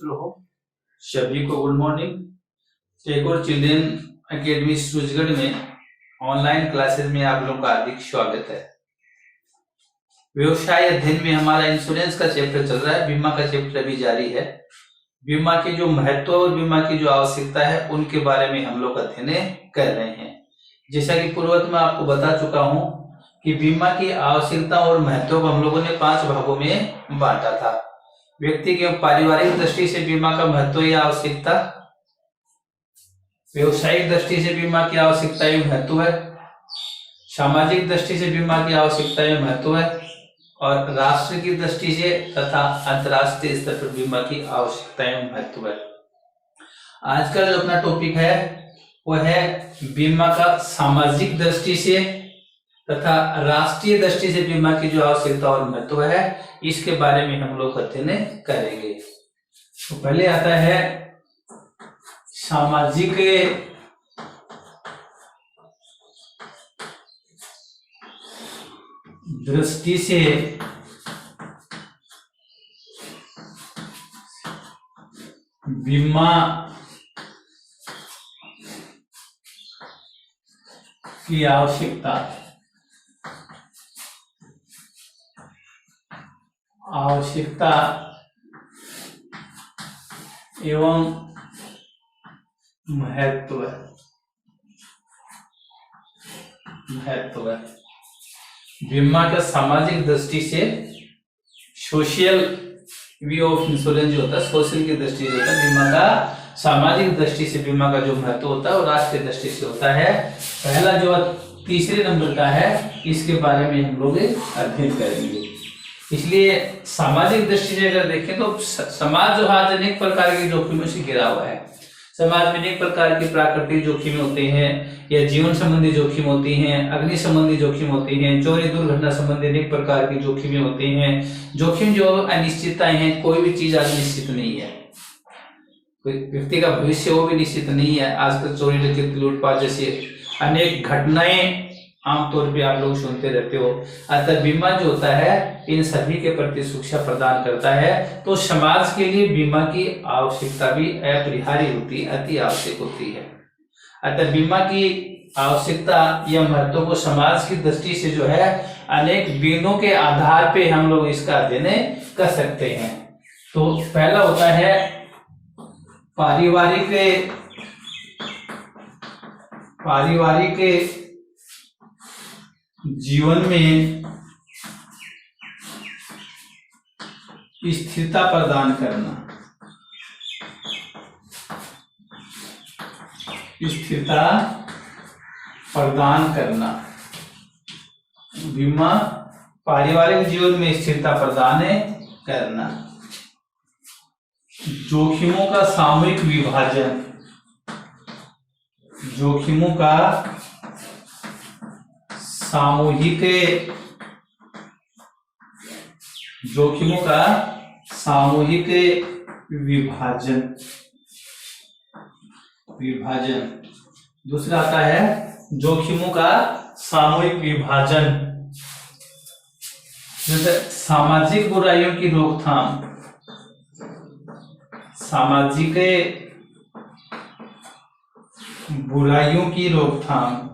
मित्रों हो, सभी को good morning. Tagore children academy Surajgarh में ऑनलाइन क्लासेस में आप लोगों का हार्दिक स्वागत है। व्यवसाय अध्ययन में हमारा इंश्योरेंस का चैप्टर चल रहा है, बीमा का चैप्टर अभी जारी है। बीमा के जो महत्व और बीमा की जो आवश्यकता है उनके बारे में हम लोग अध्ययन कर रहे हैं। जैसा कि पूर्वत में आपको बता चुका हूं कि बीमा की आवश्यकता और महत्व को हम लोगों ने 5 भागों में बांटा था। व्यक्ति के पारिवारिक दृष्टि से बीमा का महत्व या आवश्यकता, व्यवसायिक दृष्टि से बीमा की आवश्यकता एवं महत्व है, सामाजिक दृष्टि से बीमा की आवश्यकता एवं महत्व है और राष्ट्र की दृष्टि से तथा अंतर्राष्ट्रीय स्तर पर बीमा की आवश्यकता एवं महत्व है। आज का जो अपना टॉपिक है वो है बीमा का सामाजिक दृष्टि से तथा राष्ट्रीय दृष्टि से बीमा की जो आवश्यकता और महत्व है, इसके बारे में हम लोग अध्ययन करेंगे। तो पहले आता है सामाजिक दृष्टि से बीमा की आवश्यकता एवं महत्व बीमा का सामाजिक दृष्टि से सोशल व्यू ऑफ इंश्योरेंस जो होता है, सोशल की दृष्टि से होता है। बीमा का सामाजिक दृष्टि से बीमा का जो महत्व होता है वो राष्ट्रीय दृष्टि से होता है। पहला जो तीसरे नंबर का है, इसके बारे में हम लोग अध्ययन करेंगे। इसलिए सामाजिक दृष्टि से अगर देखें तो समाज जो आज अनेक प्रकार के जोखिमों से घिरा हुआ है। समाज में अनेक प्रकार की प्राकृतिक जोखिम होते हैं या जीवन संबंधी जोखिम होती हैं, अग्नि संबंधी जोखिम होती हैं, चोरी दुर्घटना संबंधी अनेक प्रकार की जोखिमें होती हैं। जोखिम जो अनिश्चितताएं हैं, कोई भी चीज आज निश्चित नहीं है। कोई व्यक्ति का भविष्य वो भी निश्चित नहीं है। आजकल चोरी डकैती लूटपाट जैसे अनेक घटनाएं आमतौर पे आप लोग सुनते रहते हो। अतः बीमा जो होता है इन सभी के प्रति सुरक्षा प्रदान करता है। तो समाज के लिए बीमा की आवश्यकता भी अपरिहार्य होती है, अति आवश्यक होती है। अतः बीमा की आवश्यकता या महत्व को समाज की दृष्टि से जो है अनेक बिंदुओं के आधार पे हम लोग इसका अध्ययन कर सकते हैं। तो पहला होता है पारिवारिक जीवन में स्थिरता प्रदान करना। बीमा पारिवारिक जीवन में स्थिरता प्रदान करना। जोखिमों का सामूहिक विभाजन, सामूहिक विभाजन। दूसरा आता है जोखिमों का सामूहिक विभाजन। जैसे सामाजिक बुराइयों की रोकथाम, सामाजिक बुराइयों की रोकथाम,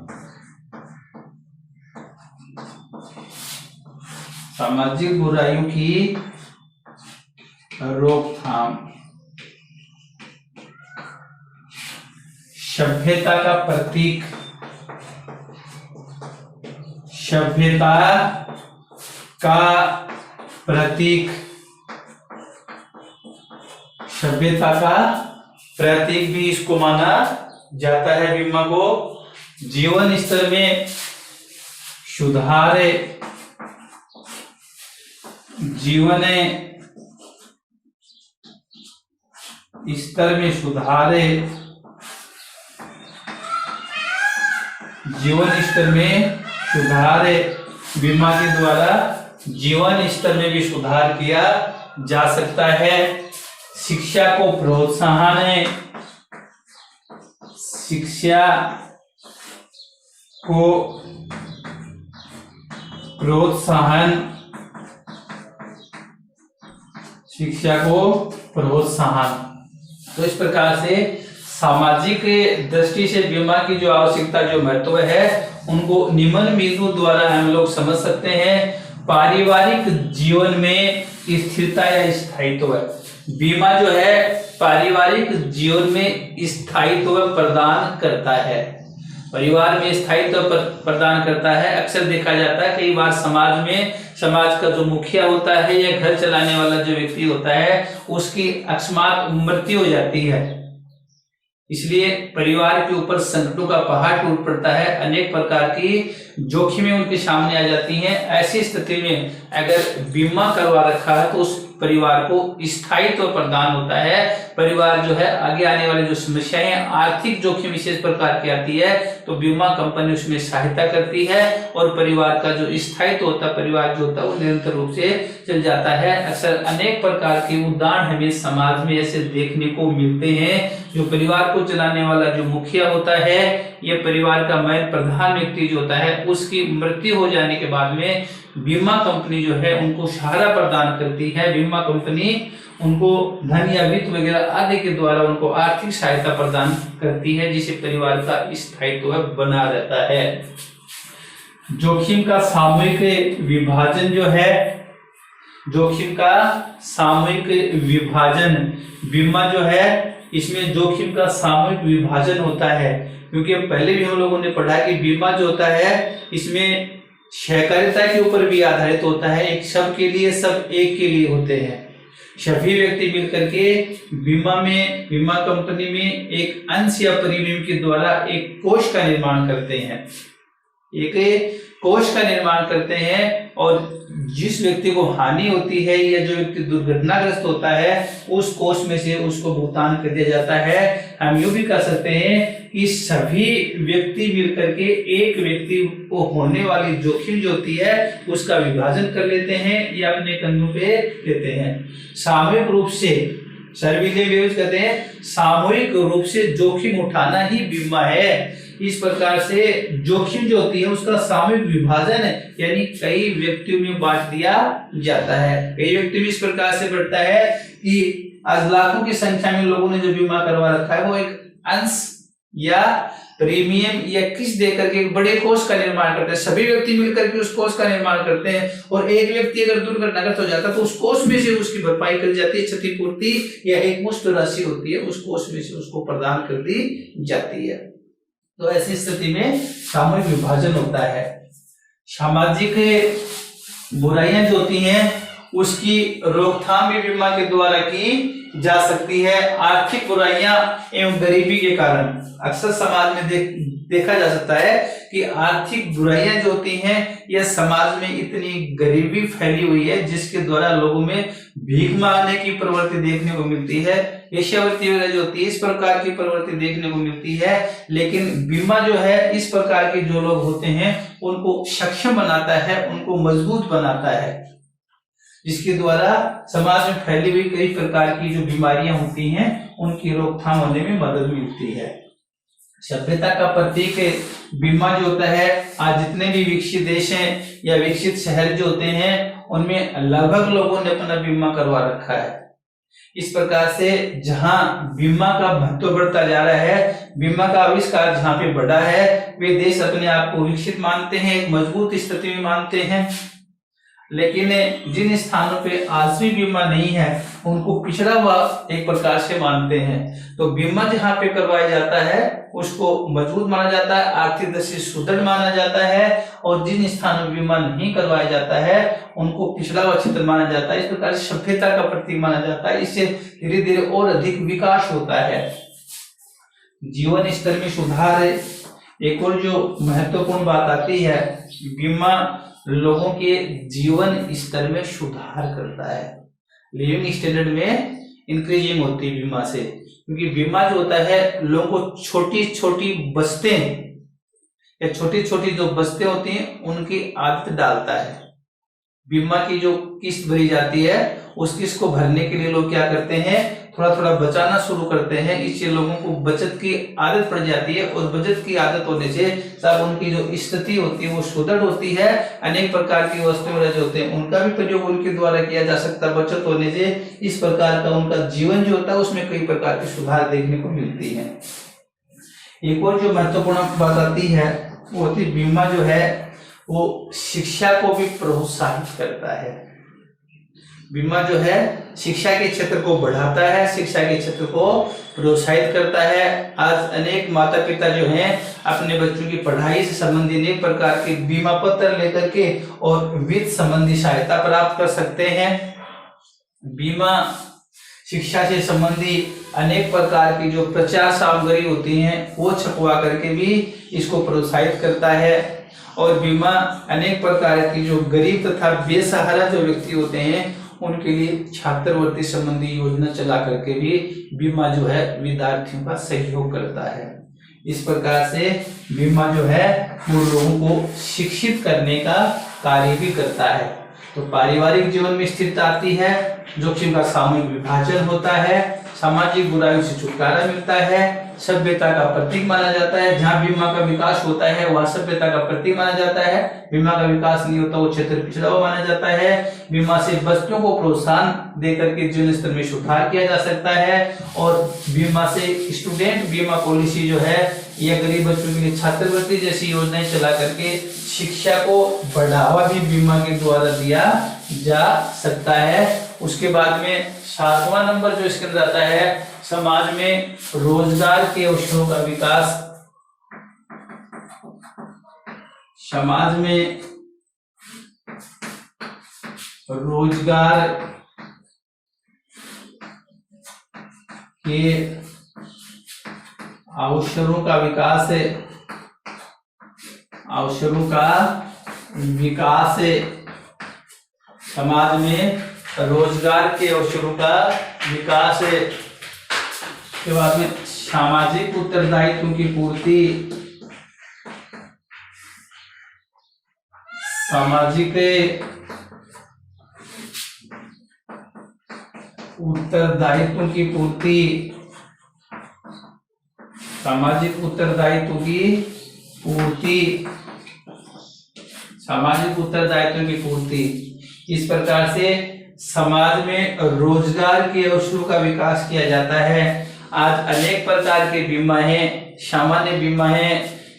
सामाजिक बुराइयों की रोकथाम। सभ्यता का प्रतीक, भी इसको माना जाता है। बीमा को जीवन स्तर में सुधार, जीवन स्तर में सुधार बीमा के द्वारा जीवन स्तर में भी सुधार किया जा सकता है। शिक्षा को प्रोत्साहन, शिक्षा को प्रोत्साहन। तो इस प्रकार से सामाजिक दृष्टि से बीमा की जो आवश्यकता, जो महत्व है, उनको निम्न बिंदु द्वारा हम लोग समझ सकते हैं। पारिवारिक जीवन में स्थिरता या स्थायित्व। बीमा जो है पारिवारिक जीवन में स्थायित्व प्रदान करता है, परिवार में स्थायित्व प्रदान करता है। अक्सर देखा जाता है कई बार समाज का जो मुखिया होता है या घर चलाने वाला जो व्यक्ति होता है, उसकी अकस्मात मृत्यु हो जाती है, इसलिए परिवार के ऊपर संकटों का पहाड़ टूट पड़ता है, अनेक प्रकार की जोखिमें उनके सामने आ जाती हैं। ऐसी स्थिति में अगर बीमा करवा रखा है तो उस परिवार को स्थायित्व प्रदान होता है। परिवार जो है आगे आने वाली जो समस्याएं, आर्थिक जोखिम विशेष प्रकार की आती है, तो बीमा कंपनी उसमें सहायता करती है और परिवार का जो स्थायित्व होता है, परिवार जो होता है, वो निरंतर रूप से चल जाता है। अक्सर अनेक प्रकार के उदाहरण हमें समाज में ऐसे देखने को मिलते हैं। जो परिवार को चलाने वाला जो मुखिया होता है, ये परिवार का मेन प्रधान व्यक्ति जो होता है, उसकी मृत्यु हो जाने के बाद में बीमा कंपनी जो है उनको सहारा प्रदान करती है। बीमा कंपनी उनको धन या वित्त वगैरह आदि के द्वारा उनको आर्थिक सहायता प्रदान करती है, जिससे परिवार का स्थायित्व बना रहता है। जोखिम का सामूहिक विभाजन जो है, जोखिम का सामूहिक विभाजन, बीमा जो है इसमें जोखिम का सामूहिक विभाजन होता है। क्योंकि पहले भी हम लोगों ने पढ़ा कि बीमा जो होता है इसमें सहकारिता के ऊपर भी आधारित होता है। एक सब के लिए, सब एक के लिए होते हैं। सभी व्यक्ति मिलकर के बीमा कंपनी में एक अंश या प्रीमियम के द्वारा एक कोष का निर्माण करते हैं, एक कोष का निर्माण करते हैं, और जिस व्यक्ति को हानि होती है या जो व्यक्ति दुर्घटनाग्रस्त होता है, उस कोष में से उसको भुगतान कर दिया जाता है। हम यूं भी कह सकते हैं कि सभी व्यक्ति मिलकर के एक व्यक्ति को होने वाली जोखिम जो होती है उसका विभाजन कर लेते हैं या अपने कंधों पे लेते हैं। सामूहिक रूप से कहते हैं, सामूहिक रूप से जोखिम उठाना ही बीमा है। इस प्रकार से जोखिम जो होती है उसका सामूहिक विभाजन है, यानी कई व्यक्तियों में बांट दिया जाता है। कई व्यक्ति में इस प्रकार से बढ़ता है कि आज लाखों की संख्या में लोगों ने जो बीमा करवा रखा है, वो एक अंश या प्रीमियम या किस्त देकर के एक बड़े कोष का निर्माण करते हैं। सभी व्यक्ति मिलकर के उस कोष का निर्माण करते हैं, और एक व्यक्ति अगर दुर्घटनाग्रस्त हो जाता है तो उस कोष में से उसकी भरपाई कर जाती है, क्षतिपूर्ति या एक मुश्त राशि होती है, उस कोष में से उसको प्रदान कर दी जाती है। तो ऐसी स्थिति में सामूहिक विभाजन होता है। सामाजिक बुराइयां जो होती हैं उसकी रोकथाम भी बीमा के द्वारा की जा सकती है। आर्थिक बुराइयां एवं गरीबी के कारण अक्सर समाज में देखा जा सकता है कि आर्थिक बुराइयां जो होती हैं, यह समाज में इतनी गरीबी फैली हुई है जिसके द्वारा लोगों में भीख मांगने की प्रवृत्ति देखने को मिलती है, वेश्यावृत्ति वगैरह जो होती है, इस प्रकार की प्रवृत्ति देखने को मिलती है। लेकिन बीमा जो है इस प्रकार के जो लोग होते हैं उनको सक्षम बनाता है, उनको मजबूत बनाता है, जिसके द्वारा समाज में फैली हुई कई प्रकार की जो बीमारियां होती हैं उनकी रोकथाम होने में मदद मिलती है। सभ्यता का प्रतीक बीमा जो होता है, आज जितने भी विकसित देश हैं या विकसित शहर जो होते हैं उनमें लगभग लोगों ने अपना बीमा करवा रखा है। इस प्रकार से जहां बीमा का महत्व बढ़ता जा रहा है, बीमा का आविष्कार जहां पे बढ़ा है, वे देश अपने आप को विकसित मानते हैं, एक मजबूत स्थिति में मानते हैं। लेकिन जिन स्थानों पे आज भी बीमा नहीं है उनको पिछड़ा हुआ एक प्रकार से मानते हैं। तो बीमा जहाँ पे करवाया जाता है उसको मजबूत माना जाता है, आर्थिक दृष्टि से सुदृढ़ माना जाता है, और जिन स्थानों में बीमा नहीं करवाया जाता है उनको पिछड़ा हुआ क्षेत्र माना जाता है। इस प्रकार से सभ्यता का प्रतीक माना जाता है। इससे धीरे धीरे और अधिक विकास होता है। जीवन स्तर में सुधार, एक और जो महत्वपूर्ण बात आती है, बीमा लोगों के जीवन स्तर में सुधार करता है। लिविंग स्टैंडर्ड में इंक्रीजिंग होती है बीमा से, क्योंकि बीमा जो होता है लोगों को छोटी छोटी बस्तें या छोटी छोटी जो बस्तें होती हैं उनकी आदत डालता है। बीमा की जो किस्त भरी जाती है उस किस्त को भरने के लिए लोग क्या करते हैं, थोड़ा थोड़ा बचाना शुरू करते हैं। इससे लोगों को बचत की आदत पड़ जाती है और बचत की आदत होने से तब उनकी जो स्थिति होती है वो सुदृढ़ होती है। अनेक प्रकार की वस्तुएं जो होते हैं उनका भी प्रयोग उनके द्वारा किया जा सकता है। बचत होने से इस प्रकार का उनका जीवन जो होता है उसमें कई प्रकार के सुधार देखने को मिलती है। एक और जो महत्वपूर्ण बात आती है वो होती है बीमा जो है वो शिक्षा को भी प्रोत्साहित करता है। बीमा जो है शिक्षा के क्षेत्र को बढ़ाता है, शिक्षा के क्षेत्र को प्रोत्साहित करता है। आज अनेक माता पिता जो हैं अपने बच्चों की पढ़ाई से संबंधित अनेक प्रकार के बीमा पत्र लेकर के और वित्त संबंधी सहायता प्राप्त कर सकते हैं। बीमा शिक्षा से संबंधी अनेक प्रकार की जो प्रचार सामग्री होती हैं वो छपवा करके भी इसको प्रोत्साहित करता है। और बीमा अनेक प्रकार की जो गरीब तथा बेसहारा जो व्यक्ति होते हैं उनके लिए छात्रवृत्ति संबंधी योजना चला करके भी बीमा जो है विद्यार्थियों का सहयोग करता है। इस प्रकार से बीमा जो है वो लोगों को शिक्षित करने का कार्य भी करता है। तो पारिवारिक जीवन में स्थिरता आती है, जोखिम का सामूहिक विभाजन होता है, सामाजिक बुराइयों से छुटकारा मिलता है, सभ्यता का प्रतीक माना जाता है। जहाँ बीमा का विकास होता है वह सभ्यता का प्रतीक माना जाता है। बीमा का विकास नहीं होता वो क्षेत्र पिछड़ा हुआ माना जाता है। बीमा से बच्चों को प्रोत्साहन देकर के जीवन स्तर में सुधार किया जा सकता है। और बीमा से स्टूडेंट बीमा पॉलिसी जो है यह गरीब बच्चों के लिए छात्रवृत्ति जैसी योजनाएं चला करके शिक्षा को बढ़ावा भी बीमा के द्वारा दिया जा सकता है। उसके बाद में 7वां नंबर जो इसके अंदर आता है, समाज में रोजगार के अवसरों का विकास। समाज में रोजगार के अवसरों का विकास है, अवसरों का विकास है। समाज में रोजगार के अवसरों का विकास है। के बाद में सामाजिक उत्तरदायित्व की पूर्ति, सामाजिक उत्तरदायित्व की पूर्ति, सामाजिक उत्तरदायित्व की पूर्ति, सामाजिक उत्तरदायित्व की पूर्ति। इस प्रकार से समाज में रोजगार के अवसरों का विकास किया जाता है। आज अनेक प्रकार के बीमा हैं, सामान्य बीमा है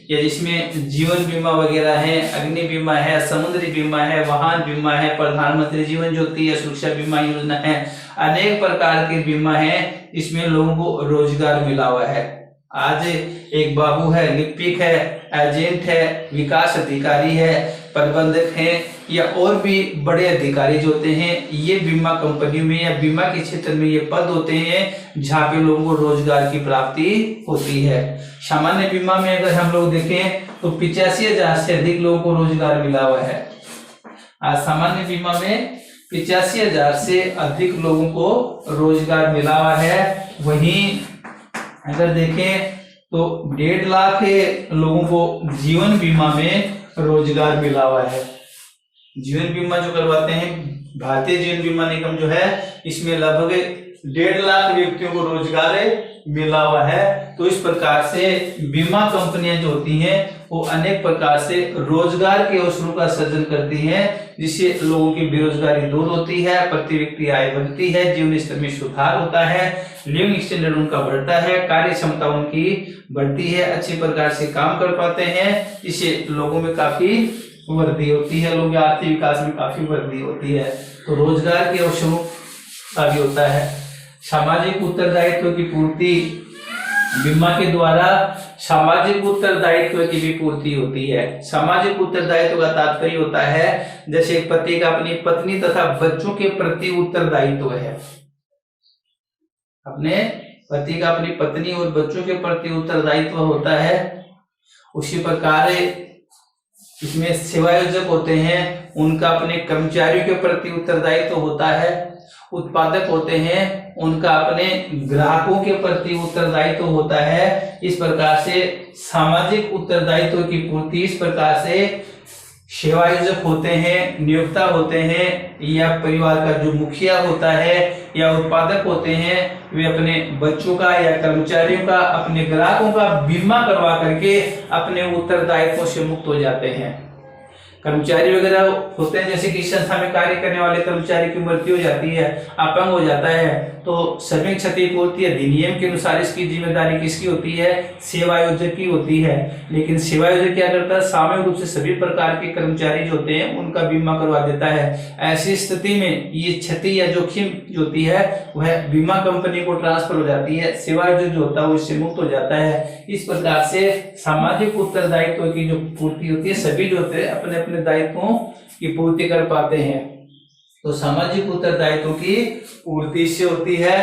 या जिसमें जीवन बीमा वगैरह है, अग्नि बीमा है, समुद्री बीमा है, वाहन बीमा है, प्रधानमंत्री जीवन ज्योति या सुरक्षा बीमा योजना है। अनेक प्रकार के बीमा है इसमें लोगों को रोजगार मिला हुआ है। आज एक बाबू है, लिपिक है, एजेंट है, विकास अधिकारी है, प्रबंधक है या और भी बड़े अधिकारी जो होते हैं ये बीमा कंपनी में या बीमा के क्षेत्र में ये पद होते हैं जहाँ पे लोगों को रोजगार की प्राप्ति होती है। सामान्य बीमा में अगर हम लोग देखें तो 85,000 से अधिक लोगों को रोजगार मिला हुआ है। आज सामान्य बीमा में 85,000 से अधिक लोगों को रोजगार मिला हुआ है। वहीं अगर देखें तो 1.5 लाख लोगों को जीवन बीमा में रोजगार मिला हुआ है। जीवन बीमा जो करवाते हैं भारतीय जीवन बीमा निगम जो है इसमें लगभग 1.5 लाख व्यक्तियों को रोजगार मिला हुआ है। तो इस प्रकार से बीमा कंपनियां जो होती हैं वो अनेक प्रकार से रोजगार के अवसरों का सृजन करती हैं जिससे लोगों की बेरोजगारी दूर होती है, प्रति व्यक्ति आय बढ़ती है, जीवन स्तर में सुधार होता है, लिविंग स्टैंडर्ड उनका बढ़ता है, कार्य क्षमता उनकी बढ़ती है, अच्छे प्रकार से काम कर पाते हैं, इससे लोगों में काफी वृद्धि होती है, लोगों के आर्थिक विकास में काफी वृद्धि होती है। तो रोजगार के अवसरों का भी होता है। सामाजिक उत्तरदायित्व की पूर्ति, बीमा के द्वारा सामाजिक उत्तरदायित्व की भी पूर्ति होती है। सामाजिक उत्तरदायित्व का तात्पर्य होता है जैसे एक पति का अपनी पत्नी तथा बच्चों के प्रति उत्तरदायित्व है, अपने पति का अपनी पत्नी और बच्चों के प्रति उत्तरदायित्व होता है। उसी प्रकार इसमें सेवायोजक होते हैं उनका अपने कर्मचारियों के प्रति उत्तरदायित्व होता है। उत्पादक होते हैं उनका अपने ग्राहकों के प्रति उत्तरदायित्व होता है। इस प्रकार से सामाजिक उत्तरदायित्व की पूर्ति इस प्रकार से सेवायोजक होते हैं, नियोक्ता होते हैं, या परिवार का जो मुखिया होता है या उत्पादक होते हैं, वे अपने बच्चों का या कर्मचारियों का, अपने ग्राहकों का बीमा करवा करके अपने उत्तरदायित्वों से मुक्त हो जाते हैं। कर्मचारी वगैरह होते हैं, जैसे कि संस्था में कार्य करने वाले कर्मचारी की मृत्यु हो जाती है, अपंग हो जाता है, तो श्रमिक क्षतिपूर्ति अधिनियम के अनुसार इसकी जिम्मेदारी किसकी होती है? सेवायोजक की होती है। लेकिन सेवायोजक क्या करता है? सामूहिक रूप से सभी प्रकार के कर्मचारी जो होते हैं उनका बीमा करवा देता है। ऐसी स्थिति में ये क्षति या जोखिम जो होती है वह बीमा कंपनी को ट्रांसफर हो जाती है, सेवायोजक जो होता है वो इससे मुक्त हो जाता है। इस प्रकार से सामाजिक उत्तरदायित्व की जो पूर्ति होती है, सभी जो होते हैं अपने अपने दायित्वों की पूर्ति कर पाते हैं। तो सामाजिक उत्तरदायित्व की पूर्ति से होती है।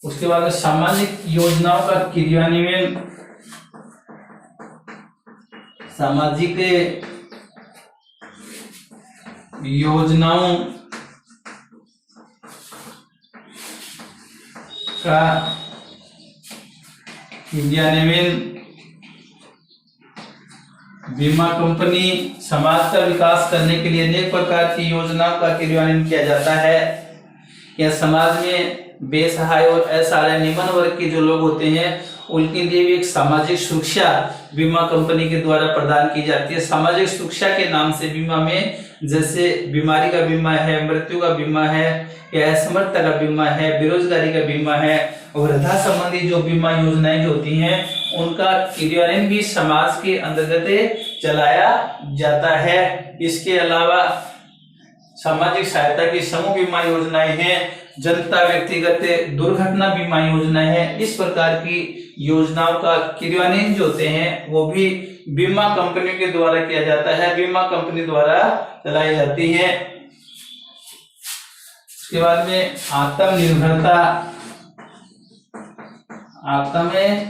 उसके बाद में सामाजिक योजनाओं का क्रियान्वयन, सामाजिक योजनाओं का क्रियान्वयन, बीमा कंपनी समाज का विकास करने के लिए अनेक प्रकार की योजनाओं का क्रियान्वयन किया जाता है। या समाज में बेसहाय और असहाय निम्न वर्ग के जो लोग होते हैं उनके लिए भी एक सामाजिक सुरक्षा बीमा कंपनी के द्वारा प्रदान की जाती है। सामाजिक सुरक्षा के नाम से बीमा में जैसे बीमारी का बीमा है, मृत्यु का बीमा है, या असमर्थता का बीमा है, बेरोजगारी का बीमा है, वृद्धा संबंधी जो बीमा योजनाएं जो होती हैं उनका क्रियान्वयन भी समाज के अंतर्गत चलाया जाता है। इसके अलावा सामाजिक सहायता की समूह बीमा योजनाएं हैं, जनता व्यक्तिगत दुर्घटना बीमा योजना है। इस प्रकार की योजनाओं का क्रियान्वयन जो होते हैं वो भी बीमा कंपनी के द्वारा किया जाता है, बीमा कंपनी द्वारा चलाई जाती है। उसके बाद में आत्मनिर्भरता, आत्मनिर्भरता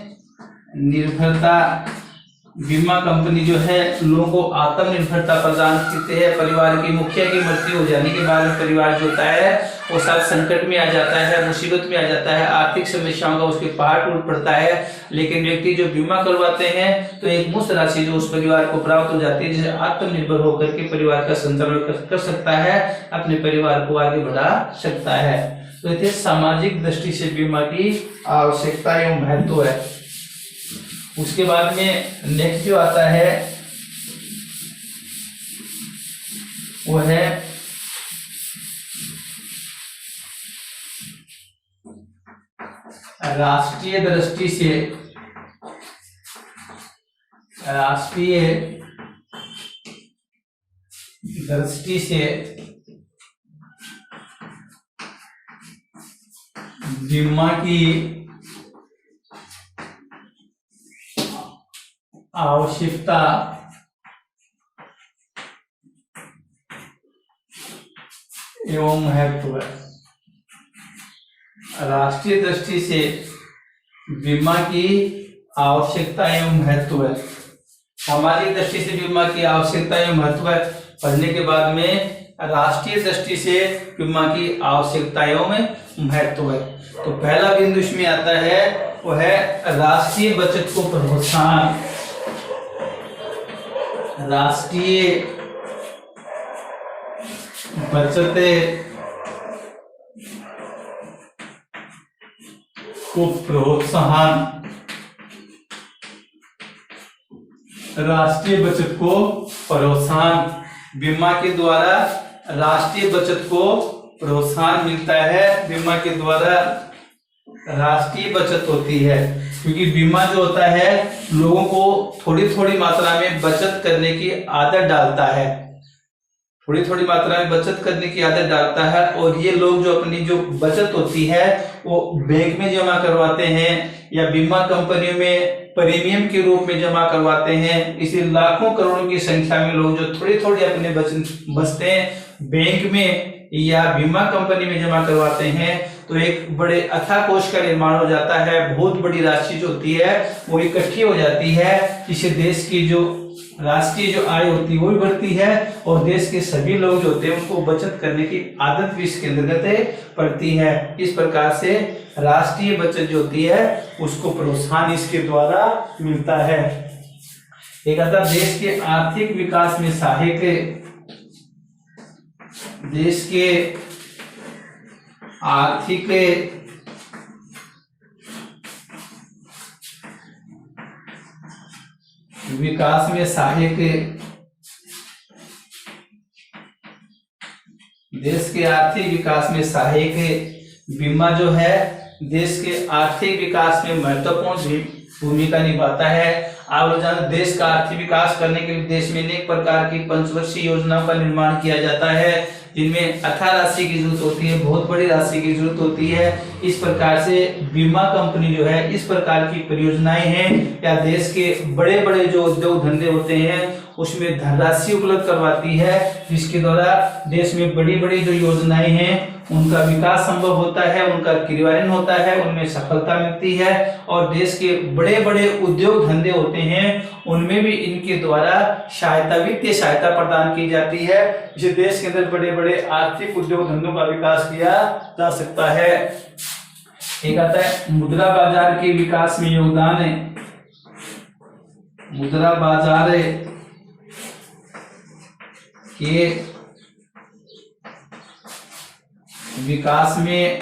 बीमा कंपनी जो है लोगों को आत्मनिर्भरता प्रदान करती है। परिवार की मुखिया की मृत्यु हो जाने के बाद परिवार जो होता है वो सब संकट में आ जाता है, मुसीबत में आ जाता है, आर्थिक समस्याओं का उसके पहाड़ टूट पड़ता है। लेकिन व्यक्ति जो बीमा करवाते हैं तो एक मुफ्त राशि जो उस परिवार को प्राप्त हो जाती है, जिसे आत्मनिर्भर होकर के परिवार का संचालन कर सकता है, अपने परिवार को आगे बढ़ा सकता है। तो ये सामाजिक दृष्टि से बीमा की आवश्यकता एवं महत्व है। उसके बाद में नेक्स्ट जो आता है वो है राष्ट्रीय दृष्टि से, राष्ट्रीय दृष्टि से बीमा की आवश्यकता एवं महत्व है। राष्ट्रीय दृष्टि से बीमा की आवश्यकता एवं महत्व है। सामाजिक दृष्टि से बीमा की आवश्यकता एवं महत्व है पढ़ने के बाद में राष्ट्रीय दृष्टि से बीमा की आवश्यकता एवं महत्व है। तो पहला बिंदु इसमें आता है वो है राष्ट्रीय बचत को प्रोत्साहन, राष्ट्रीय बचत को प्रोत्साहन, राष्ट्रीय बचत को प्रोत्साहन। बीमा के द्वारा राष्ट्रीय बचत को प्रोत्साहन मिलता है, बीमा के द्वारा राष्ट्रीय बचत होती है, क्योंकि बीमा जो होता है लोगों को थोड़ी थोड़ी मात्रा में बचत करने की आदत डालता है, थोड़ी थोड़ी मात्रा में बचत करने की आदत डालता है। और ये लोग जो अपनी जो बचत होती है वो बैंक में जमा करवाते हैं या बीमा कंपनियों में प्रीमियम के रूप में जमा करवाते हैं। इसी लाखों करोड़ों की संख्या में लोग जो थोड़ी थोड़ी अपने बचते हैं बैंक में या बीमा कंपनी में जमा करवाते हैं, तो एक बड़े अथाह कोष का निर्माण हो जाता है। बहुत बड़ी राशि जो होती है वो इकट्ठी हो जाती है, जिससे देश की जो राष्ट्रीय जो आय होती है वो भी बढ़ती है और देश के सभी लोग जो होते हैं उनको बचत करने की आदत भी इसके अंतर्गत पड़ती है। इस प्रकार से राष्ट्रीय बचत जो होती है उसको प्रोत्साहन इसके द्वारा मिलता है। एक आता देश के आर्थिक विकास में सहायक, देश के आर्थिक विकास में सहायक, देश के आर्थिक विकास में सहायक बीमा जो है देश के आर्थिक विकास में महत्वपूर्ण भूमिका निभाता है। आप जान देश का आर्थिक विकास करने के लिए देश में अनेक प्रकार की पंचवर्षीय योजनाओं का निर्माण किया जाता है, जिनमें अथाह राशि की जरूरत होती है, बहुत बड़ी राशि की जरूरत होती है। इस प्रकार से बीमा कंपनी जो है इस प्रकार की परियोजनाएं हैं या देश के बड़े बड़े जो उद्योग धंधे होते हैं उसमें धनराशि उपलब्ध करवाती है, जिसके द्वारा देश में बड़ी बड़ी जो योजनाएं हैं उनका विकास संभव होता है, उनका क्रियान्वयन होता है, उनमें सफलता मिलती है। और देश के बड़े बड़े उद्योग धंधे होते हैं उनमें भी इनके द्वारा सहायता, वित्तीय सहायता प्रदान की जाती है, जिससे देश के अंदर बड़े बड़े आर्थिक उद्योग धंधों का विकास किया जा सकता है। एक आता है मुद्रा बाजार के विकास में योगदान है, मुद्रा बाजार के विकास में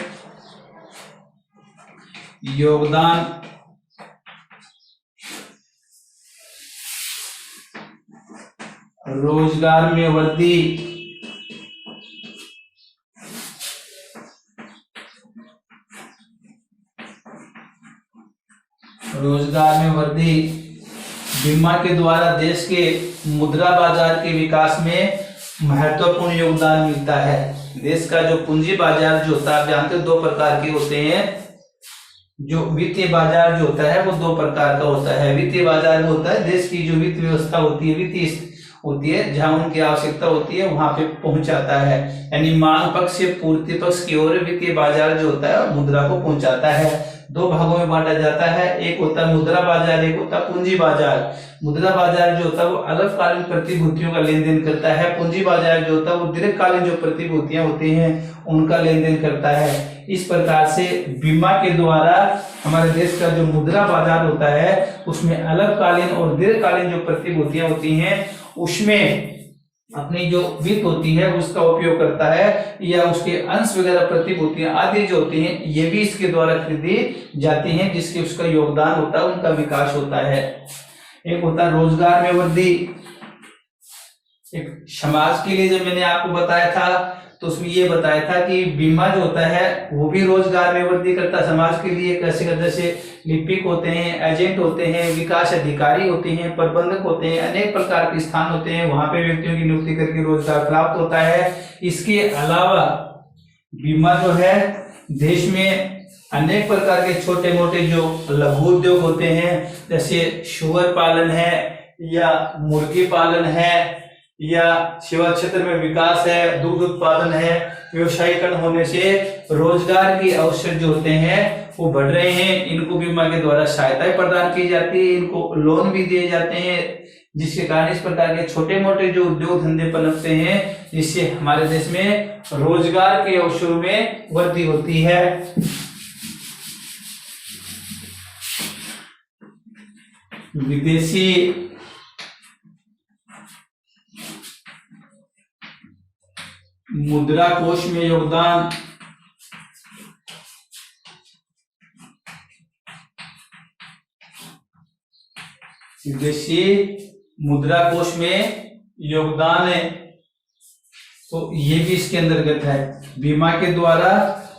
योगदान, रोजगार में वृद्धि, रोजगार में वृद्धि, बीमा के द्वारा देश के मुद्रा बाजार के विकास में महत्वपूर्ण योगदान मिलता है। देश का जो पूंजी बाजार जो होता है, आप जानते हो दो प्रकार के होते हैं। जो वित्तीय बाजार जो होता है वो दो प्रकार का होता है। वित्तीय बाजार वो होता है देश की जो वित्त व्यवस्था होती है, वित्तीय होती है, जहां उनकी आवश्यकता होती है वहां पे पहुंचाता है, यानी मांग पक्ष से पूर्ति पक्ष की ओर वित्तीय बाजार जो होता है मुद्रा को पहुंचाता है। दो भागों में बांटा जाता है, एक होता है मुद्रा बाजार, एक होता है पूंजी बाजार। मुद्रा बाजार जो होता है वो अल्पकालीन प्रतिभूतियों का लेन देन करता है, पूंजी बाजार जो होता है वो दीर्घकालीन जो प्रतिभूतियां होती हैं उनका लेन देन करता है। इस प्रकार से बीमा के द्वारा हमारे देश का जो मुद्रा बाजार होता है उसमें अल्पकालीन और दीर्घकालीन जो प्रतिभूतियां होती हैं उसमें अपनी जो वित्त होती है उसका उपयोग करता है, या उसके अंश वगैरह प्रतिभूतियां आदि जो होती हैं ये भी इसके द्वारा खरीदी जाती हैं, जिसके उसका योगदान होता है, उनका विकास होता है। एक होता है रोजगार में वृद्धि। एक समाज के लिए जब मैंने आपको बताया था तो उसमें ये बताया था कि बीमा जो होता है वो भी रोजगार में वृद्धि करता है समाज के लिए। कैसे करते, जैसे लिपिक होते हैं, एजेंट होते हैं, विकास अधिकारी होते हैं, प्रबंधक होते हैं, अनेक प्रकार के स्थान होते हैं, वहां पे व्यक्तियों की नियुक्ति करके रोजगार प्राप्त होता है। इसके अलावा बीमा जो है देश में अनेक प्रकार के छोटे मोटे जो लघु उद्योग होते हैं, जैसे शुगर पालन है या मुर्गी पालन है या सेवा क्षेत्र में विकास है, दुग्ध उत्पादन है, व्यवसायीकरण होने से रोजगार के अवसर जो होते हैं वो बढ़ रहे हैं। इनको बीमा के द्वारा सहायता प्रदान की जाती है, इनको लोन भी दिए जाते हैं, जिसके कारण इस प्रकार के छोटे मोटे जो उद्योग धंधे पनपते हैं, जिससे हमारे देश में रोजगार के अवसरों में वृद्धि होती है। विदेशी मुद्रा कोष में योगदान, विदेशी मुद्रा कोष में योगदान है तो ये भी इसके अंतर्गत है। बीमा के द्वारा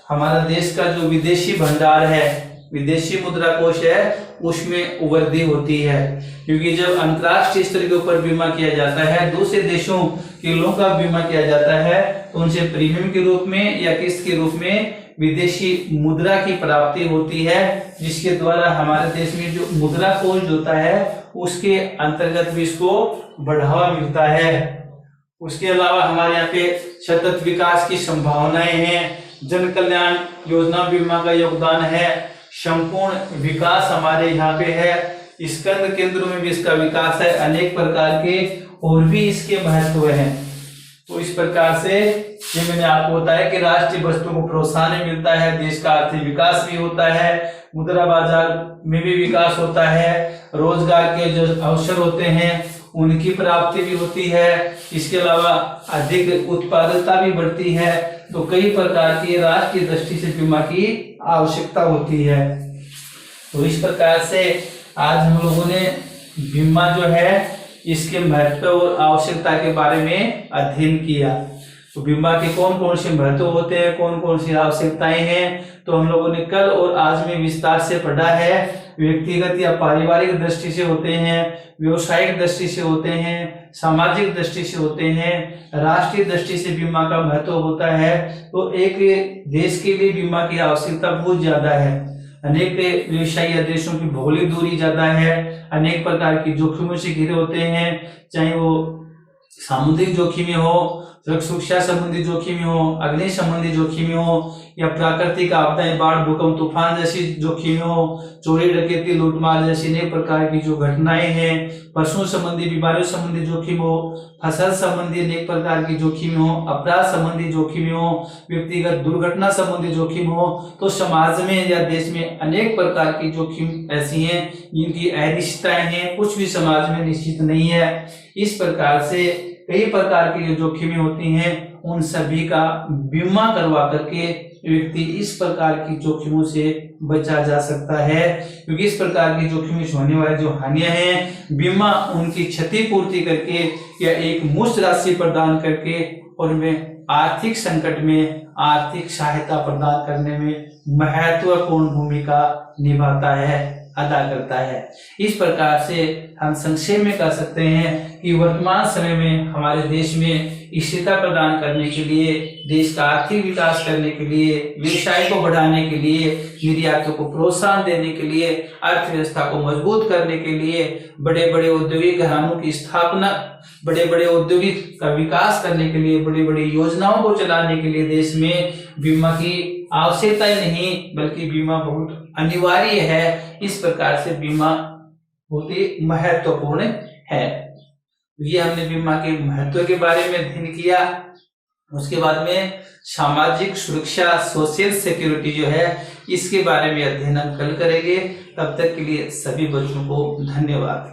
हमारा देश का जो विदेशी भंडार है, विदेशी मुद्रा कोष है, उसमें वृद्धि होती है, क्योंकि जब अंतर्राष्ट्रीय स्तर के ऊपर बीमा किया जाता है, दूसरे देशों के लोगों का बीमा किया जाता है, तो उनसे प्रीमियम के रूप में या किस्त के रूप में विदेशी मुद्रा की प्राप्ति होती है, जिसके द्वारा हमारे देश में जो मुद्रा कोष होता है उसके अंतर्गत भी इसको बढ़ावा मिलता है। उसके अलावा हमारे यहाँ पे सतत विकास की संभावनाएं हैं, जन कल्याण योजना बीमा का योगदान है, संपूर्ण विकास हमारे यहाँ पे है, स्कंद केंद्रों में भी इसका विकास है, अनेक प्रकार के और भी इसके महत्व हैं। तो इस प्रकार से ये मैंने आपको बताया कि राष्ट्रीय वस्तु को प्रोत्साहन मिलता है, देश का आर्थिक विकास भी होता है, मुद्रा बाजार में भी विकास होता है, रोजगार के जो अवसर होते हैं उनकी प्राप्ति भी होती है, इसके अलावा अधिक उत्पादकता भी बढ़ती है। तो कई प्रकार की राष्ट्र की दृष्टि से बीमा की आवश्यकता होती है। तो इस प्रकार से आज हम लोगों ने बीमा जो है इसके महत्व और आवश्यकता के बारे में अध्ययन किया। तो बीमा के कौन कौन से महत्व होते हैं, कौन कौन सी आवश्यकताएं हैं, तो हम लोगों ने कल और आज में विस्तार से पढ़ा है। व्यक्तिगत या पारिवारिक दृष्टि से होते हैं, व्यवसायिक दृष्टि से होते हैं, सामाजिक दृष्टि से होते हैं, राष्ट्रीय दृष्टि से बीमा का महत्व होता है। तो एक देश के लिए बीमा की आवश्यकता बहुत ज्यादा है। अनेक व्यवसायी या देशों की भौगोलिक दूरी ज्यादा है, अनेक प्रकार की जोखिमों से घिरे होते हैं, चाहे वो सामुद्रिक जोखिमें हो, सुरक्षा संबंधी जोखिमें हो, अग्नि संबंधी जोखिमें हो, या प्राकृतिक आपदाएं, बाढ़, भूकंप, तूफान जैसी जोखिमें हो, चोरी डकैती, लूटमार जैसी अनेक प्रकार की जो घटनाएं हैं, पशुओं संबंधी, बीमारियों संबंधी जोखिम हो, फसल संबंधी अनेक प्रकार की जोखिम हो, अपराध संबंधी जोखिम हो, व्यक्तिगत दुर्घटना संबंधी जोखिम हो। तो समाज में या देश में अनेक प्रकार की जोखिम ऐसी हैं जिनकी अनिश्चितताएं हैं, कुछ भी समाज में निश्चित नहीं है। इस प्रकार से कई प्रकार की जो जोखिमें होती हैं उन सभी का बीमा करवा करके व्यक्ति इस प्रकार की जोखिमों से बचा जा सकता है, क्योंकि इस प्रकार की जोखिमों से होने वाली जो हानियां हैं बीमा उनकी क्षतिपूर्ति करके या एक मुश्त राशि प्रदान करके उनमें आर्थिक संकट में आर्थिक सहायता प्रदान करने में महत्वपूर्ण भूमिका निभाता है, अदा करता है। इस प्रकार से हम संक्षेप में कह सकते हैं कि वर्तमान समय में हमारे देश में स्थिरता प्रदान करने के लिए, देश का आर्थिक विकास करने के लिए, व्यवसाय को बढ़ाने के लिए, निर्यातों को प्रोत्साहन देने के लिए, अर्थव्यवस्था को मजबूत करने के लिए, बड़े बड़े औद्योगिक घरानों की स्थापना, बड़े बड़े औद्योगिक का विकास करने के लिए, बड़ी बड़ी योजनाओं को चलाने के लिए देश में बीमा की आवश्यकता ही नहीं बल्कि बीमा बहुत अनिवार्य है। इस प्रकार से बीमा बहुत ही महत्वपूर्ण है। ये हमने बीमा के महत्व के बारे में अध्ययन किया। उसके बाद में सामाजिक सुरक्षा, सोशल सिक्योरिटी जो है इसके बारे में अध्ययन हम कल करेंगे। तब तक के लिए सभी बच्चों को धन्यवाद।